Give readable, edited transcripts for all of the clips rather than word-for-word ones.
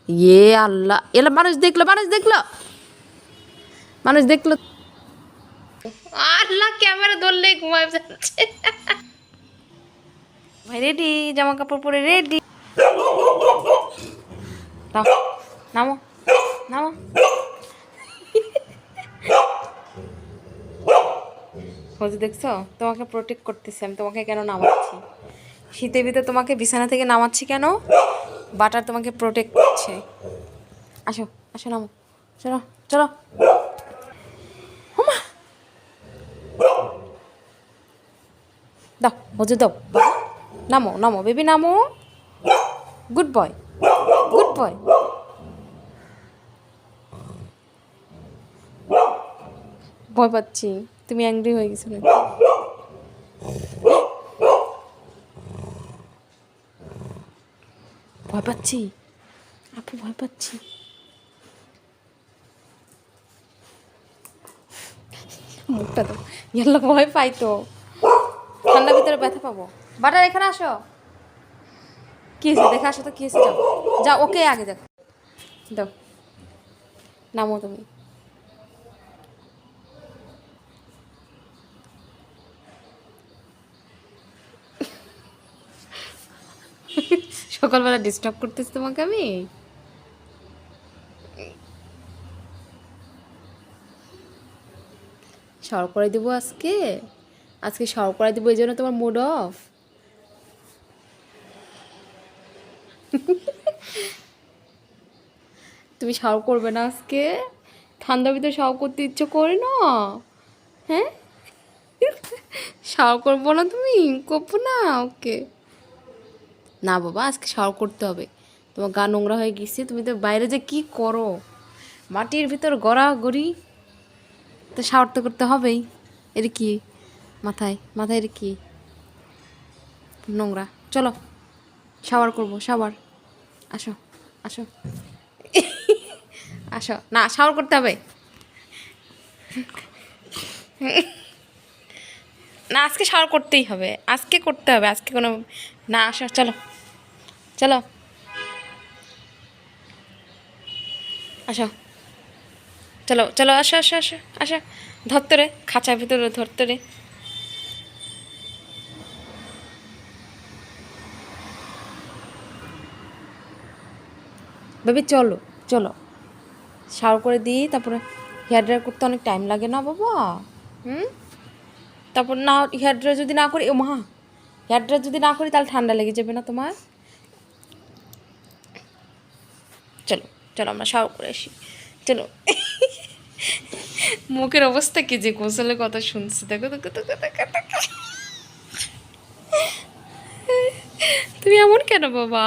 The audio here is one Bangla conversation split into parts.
ইয়ে আল্লাহ, এলা মানুষ দেখলো, মানুষ দেখলো, মানুষ দেখলো। আল্লাহ, ক্যামেরা ধরলেই ঘুমায় যাচ্ছে। ভাই রেডি, জামা কাপড় পরে রেডি। নামো, নামো। হজু দেখছো, তোমাকে প্রোটেক্ট করতেছি আমি। তোমাকে কেন নামাচ্ছি শীতের ভিতরে, তোমাকে বিছানা থেকে নামাচ্ছি কেন? বাটার তোমাকে প্রোটেক্ট করছে। আসো, আসো, নামো, চলো, চলো। দাও, হজু দাও, নামো, নামো বেবি, নামো। Good boy, good boy. ভয় পাচ্ছি, তুমি অ্যাংরি হয়ে গেছো নাকি? ভয় পাচ্ছি আপু, ভয় পাচ্ছি। মুখটা তো ইয়াল্লা, ভয় পাই তো, ঠান্ডা ভিতরে ব্যথা পাবো। বাটার এখানে আসো। কি হয়েছে দেখে আসো তো, কি হয়েছে? যাও, যাও, ওকে আগে দেখো। দাও, নামো তুমি। সকালবেলা ডিস্টার্ব করতেছি তোমাকে আমি? শাওয়ার করে দেবো আজকে, আজকে শাওয়ার করে দেবো, এই জন্য তোমার মুড অফ। তুমি শাওয়ার করবে না আজকে? ঠান্ডার ভিতরে শাওয়ার করতে ইচ্ছে করে না? হ্যাঁ, শাওয়ার করবো না তুমি? করবো না? ওকে। না বাবা, আজকে শাওয়ার করতে হবে। তোমার গা নোংরা হয়ে গেছে, তুমি তো বাইরে যে কি করো, মাটির ভিতর গড়াগড়ি, তো শাওয়ার তো করতে হবেই। এটা কি মাথায়, মাথায় এটা কি নোংরা? চলো শাওয়ার করবো, শাওয়ার। আসো, আসো, আসো। না, শাওয়ার করতে হবে না, আজকে শাওয়ার করতেই হবে, আজকে করতে হবে, আজকে কোনো না। আসো, চলো, চলো, আসো, চলো, চলো, আসো, আসো, আসো, আসো। ধরতে রে, খাঁচার ভিতরে ধরতে রে। বেবি চলো, চলো, শাওয়ার করে দিই, তারপরে হেয়ার ড্রায়ার করতে অনেক টাইম লাগে না বাবা? হুম, তারপর না হেয়ার ড্রায়ার যদি না করি, ও মা, হেয়ার ড্রায়ার যদি না করি তাহলে ঠান্ডা লেগে যাবে না তোমার? চলো, চলো, আমরা শাওয়ার করে আসি, চলো। মুখের অবস্থা কি যে গোসলের কথা শুনছি, দেখো, দেখো, দেখো, দেখো, দেখো। তুমি এমন কেন বাবা?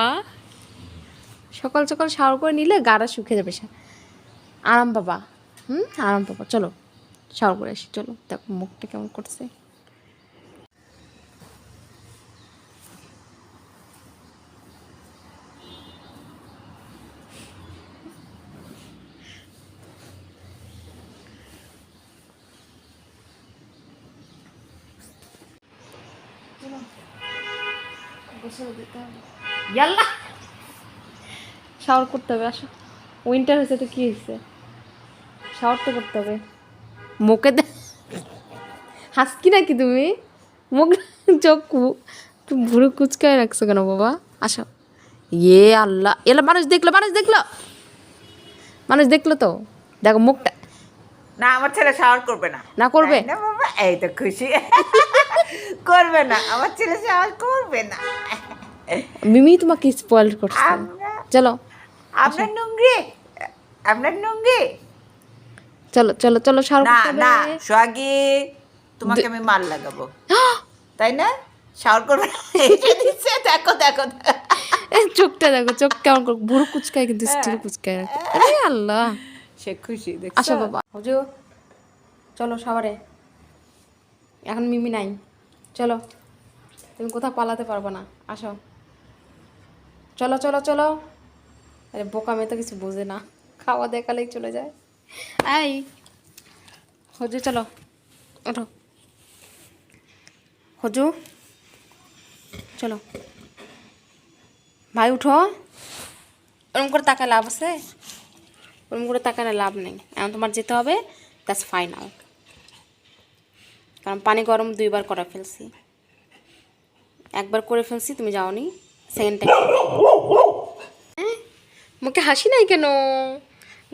সকাল সকাল শাওয়ার করে নিলে গাটা শুকিয়ে যাবে, আরাম বাবা। হুম, আরাম বাবা। চলো শাওয়ার করে আসি, চলো। দেখো মুখটা কেমন করছে। ইয়াল্লা, শাওয়ার করতে হবে, আসো। উইন্টার হয়েছে তো কি হয়েছে, শাওয়ার তো করতে হবে। মুখে হাসকি নাকি তুমি? মুখ, চোখ, তুমি ভুরু কুচকায় রাখছো কেন বাবা? আসো। ইয়ে আল্লাহ, এলা মানুষ দেখলো, মানুষ দেখলো, মানুষ দেখলো তো। দেখো মুখটা। না, আমার ছেলে শাওয়ার করবে না। না করবে? তাই না বাবা? এই তো খুশি। করবে না, আমার ছেলে শাওয়ার করবে না। মিমি তোমাকে স্পয়েল করছে। আমরা চলো, আসো, আপনার নুঙ্গি, আপনার নুঙ্গি। চলো, চলো, চলো, শাওয়ার না করতে হবে। না সোহাগী, তোমাকে আমি মার লাগাবো, তাই না? শাওয়ার করবে না, এটা দিচ্ছে, দেখো দেখো। চোখটা দেখো, চোখ কেমন করে ভুরু কুচকায়, কিন্তু স্টিল কুচকায় রাখে। আরে আল্লাহ। সে খুশি, আসো দেখছো? বাবা, হুজুর, চলো শাওয়ারে। এখন মিমি নাই, চলো। তুমি কোথাও পালাতে পারবে না, আসো, চলো, চলো, চলো। আরে বোকা মেয়ে তো কিছু বোঝে না, খাওয়া দেখালেই চলে যায়। এই হজু, চলো, ওঠো, হজু, চলো। ভাই উঠো, ওরকম করে তাকায় লাভ আছে? ওরকম করে তাকালে লাভ নেই। এখন তোমার যেতে হবে, দ্যাটস ফাইনাল। কারণ পানি গরম 2বার করে ফেলছি, একবার করে ফেলছি, তুমি যাওনি, সেকেন্ড টাইম। মুখে হাসি নাই কেন?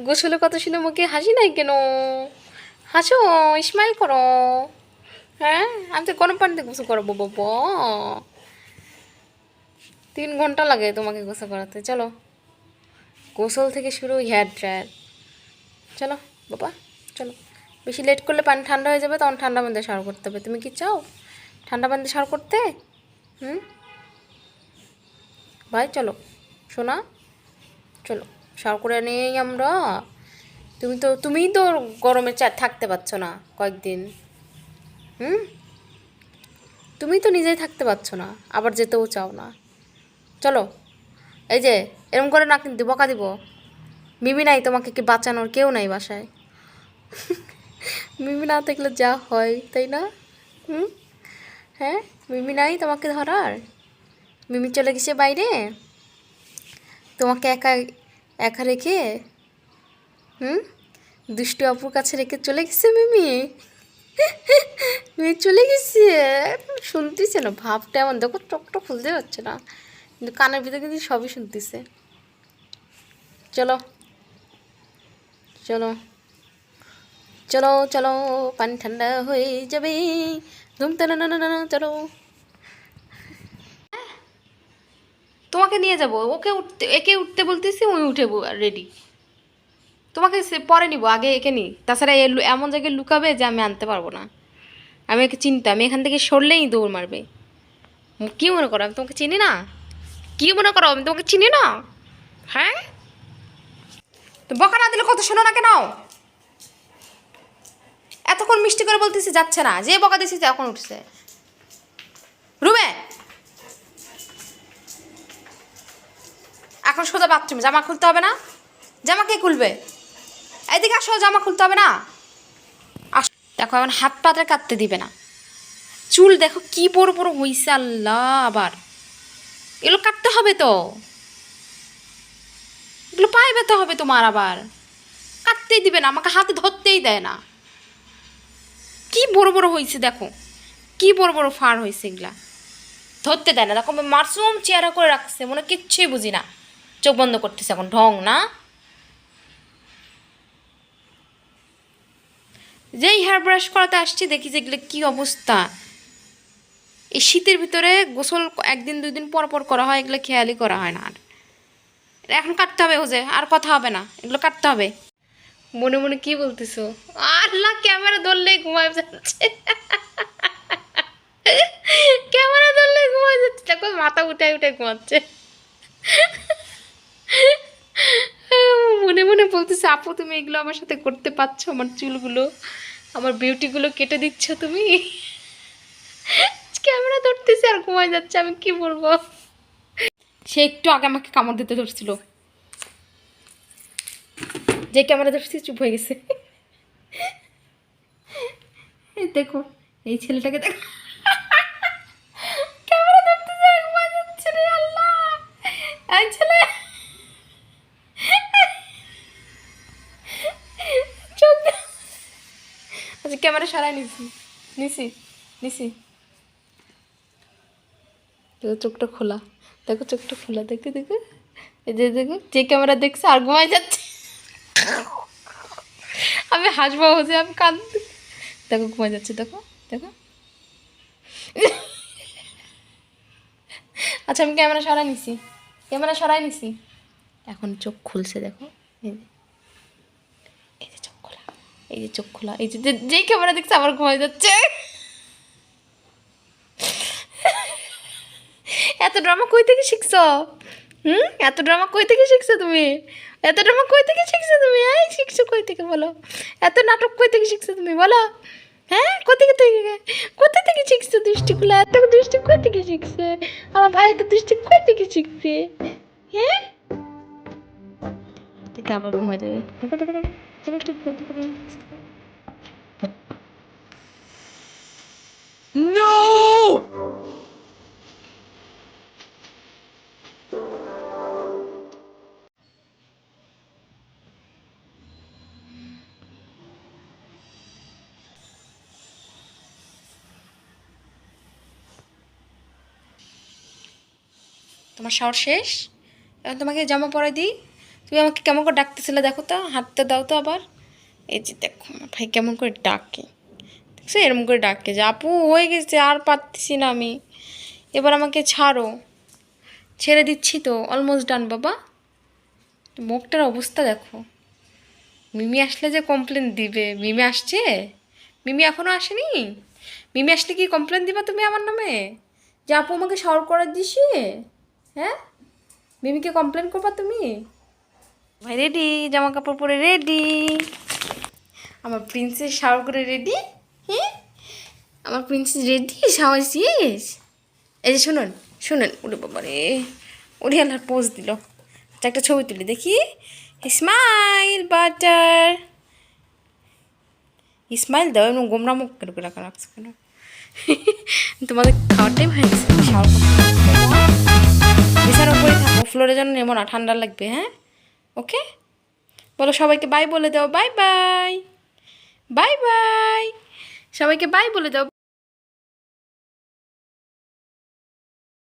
গোসলের কথা শুনে মুখে হাসি নাই কেন? হাসো, স্মাইল করো। হ্যাঁ, আমি তো গরম পানিতে গোসল করবো বাবা। 3 ঘন্টা লাগে তোমাকে গোসল করাতে। চলো, গোসল থেকে শুরু হেয়ার ড্রায়ার। চলো বাবা, চলো। বেশি লেট করলে পানি ঠান্ডা হয়ে যাবে, তখন ঠান্ডা পানিতে শাওয়ার করতে হবে। তুমি কি চাও ঠান্ডা পানিতে শাওয়ার করতে? ভাই চলো সোনা, চলো শাওয়ার করে নেই আমরা। তুমিই তো গরমে থাকতে পারছো না কয়েকদিন। তুমি তো নিজেই থাকতে পারছো না, আবার যেতেও চাও না। চলো, এই যে এরম করে না কিন্তু বকা দিব। মিমি নাই তোমাকে কি বাঁচানোর, কেউ নাই বাসায়। মিমি না থাকলে যা হয়, তাই না? হ্যাঁ, মিমি নাই তোমাকে ধরার। মিমি চলে গেছে বাইরে তোমাকে একা একা রেখে। দুষ্টু আপুর কাছে রেখে চলে গেছে মিমি। মিমি চলে গেছে, শুনতেছে না ভাবটা এমন, দেখো চোখটা খুলতে পারছে না, কিন্তু কানের ভিতরে কিন্তু সবই শুনতেছে। চলো চলো চলো চলো, পানি ঠান্ডা হয়ে যাবে। ঘুমতে না না না না, চলো। তোমাকে নিয়ে যাব, একে উঠতে বলতেছি, ওই উঠে রেডি। তোমাকে পরে নিব, আগে একে নিই। তাছাড়া এমন জায়গায় লুকাবে যে আমি আনতে পারবো না। আমি একে চিনতে, আমি এখান থেকে সরলেই দৌড় মারবে। কি মনে করো আমি তোমাকে চিনি না? কি মনে করো আমি তোমাকে চিনি না? হ্যাঁ, তো বকা না দিলে কত শোনো না কেন? এতক্ষণ মিষ্টি করে বলতেছি যাচ্ছে না, যে বকা দিয়েছি এখন উঠছে। রুমে এখন সোজা বাথরুমে, জামা খুলতে হবে না? জামা কে খুলবে? এদিকে আসো, জামা খুলতে হবে না? আস, দেখো এখন হাত পাতে কাটতে দিবে না। চুল দেখো কি বড় বড় হইছে, আল্লাহ। আবার এগুলো কাটতে হবে তো, এগুলো পায়ে ব্যথা হবে তোমার। আবার কাটতেই দিবে না, আমাকে হাতে ধরতেই দেয় না। কি বড় বড় হয়েছে দেখো, কি বড় বড় ফার হয়েছে, এগুলা ধরতে দেয় না। দেখো মাসুম চেহারা করে রাখছে, মনে কিচ্ছুই বুঝি না। চোখ বন্ধ করতেছে এখন, ঢং না। যেই হেয়ার ব্রাশ করাতে আসছি দেখি যে এগুলো কী অবস্থা। এই শীতের ভিতরে গোসল 1 দিন 2 দিন পর পর করা হয়, এগুলো খেয়ালই করা হয় না। আর এখন কাটতে হবে, হোজে আর কথা হবে না, এগুলো কাটতে হবে। মনে মনে কি বলতেছো? আল্লাহ, ক্যামেরা ধরলেই ঘুমায় যাচ্ছে। ক্যামেরা ধরলেই ঘুমায় যাচ্ছে, দেখো মাথা উঠে উঠে ঘুমাচ্ছে। মনে মনে বলতেছে, আপু তুমি এগুলো আমার সাথে করতে পারছো? আমার চুলগুলো, আমার বিউটিগুলো কেটে দিচ্ছ তুমি। ক্যামেরা ধরতেছে আর ঘুমায় যাচ্ছে, আমি কি বলবো। সে একটু আগে আমাকে কামড় দিতে ধরছিল, যে ক্যামেরা ধরছি চুপ হয়ে গেছে। এই দেখো, এই ছেলেটাকে দেখো, ক্যামেরা ধরতেছে আর ঘুমায় যাচ্ছে রে আল্লাহ। এই ছেলে চোখ আচ্ছা, ক্যামেরা সরাই নিছি নিছি নিছি। দেখো চোখটা খোলা, দেখো চোখটা খোলা, দেখো দেখো, এই যে দেখো, যে ক্যামেরা দেখছে আর ঘুমায় যাচ্ছে। আমি হাসবো যে আমি কাঁদ, দেখো ঘুমায় যাচ্ছে, দেখো দেখো। আচ্ছা আমি ক্যামেরা সরাই নিছি, ক্যামেরা সরাই নিছি। এখন চোখ খুলছে দেখো, এই যে চোখ খোলা, এই যে চোখ খোলা, এই যে যেই ক্যামেরা দেখছে আবার ঘুমায় যাচ্ছে। এত ড্রামা কই থেকে শিখছো? এত ড্রামা কই থেকে শিখছো তুমি? এত ড্রামা কই থেকে শিখছো তুমি? এই শিখছো কই থেকে বলো? এত নাটক কই থেকে শিখছো তুমি বলো? হ্যাঁ, কোথা থেকে শিখছো দৃষ্টিগুলো? এত দৃষ্টি কই থেকে শিখছে? আমার ভাই এত দৃষ্টি কই থেকে শিখছে? হ্যাঁ, ঠিক আবার ঘুমাই যাবে। তোমার শাওয়ার শেষ, এখন তোমাকে জামা পরাই দিই। তুমি আমাকে কেমন করে ডাকতেছিলে দেখো তো, হাঁটতে দাও তো আবার। এই যে দেখো আমার ভাই কেমন করে ডাকে, দেখছো এরকম করে ডাকে যে আপু হয়ে গেছে আর পারতেছি না আমি, এবার আমাকে ছাড়ো। ছেড়ে দিচ্ছি তো, অলমোস্ট ডান বাবা। মুখটার অবস্থা দেখো। মিমি আসলে যে কমপ্লেন দিবে, মিমি আসছে? মিমি এখনও আসেনি? মিমি আসলে কি কমপ্লেন দিবা তুমি আমার নামে যে আপু আমাকে শাওয়ার করার দিছি? হ্যাঁ, মিমিকে কমপ্লেন করবা তুমি? ভাই রেডি, জামা কাপড় পরে রেডি, আমার প্রিন্সেস শাওয়ার করে রেডি। হ্যাঁ, আমার প্রিন্সেস রেডি, শাওয়ার শেষ। এই যে শুনুন শুনুন, ওরে বাবা রে, ওরে আল্লাহর পোজ দিল। আচ্ছা একটা ছবি তুলি দেখি। স্মাইল বাটার, স্মাইল দাও, এমন গোমরা মুখ করে রাখা রাখছো কেন? তোমাদের খাওয়ার টাইম হয়ে গেছে, শাওয়ার বিছানার উপরে থাকো, ফ্লোরে যেন নেবো না, ঠান্ডা লাগবে। হ্যাঁ, ওকে, বলো সবাইকে বাই বলে দাও, বাই বাই, বাই বাই, সবাইকে বাই বলে দাও।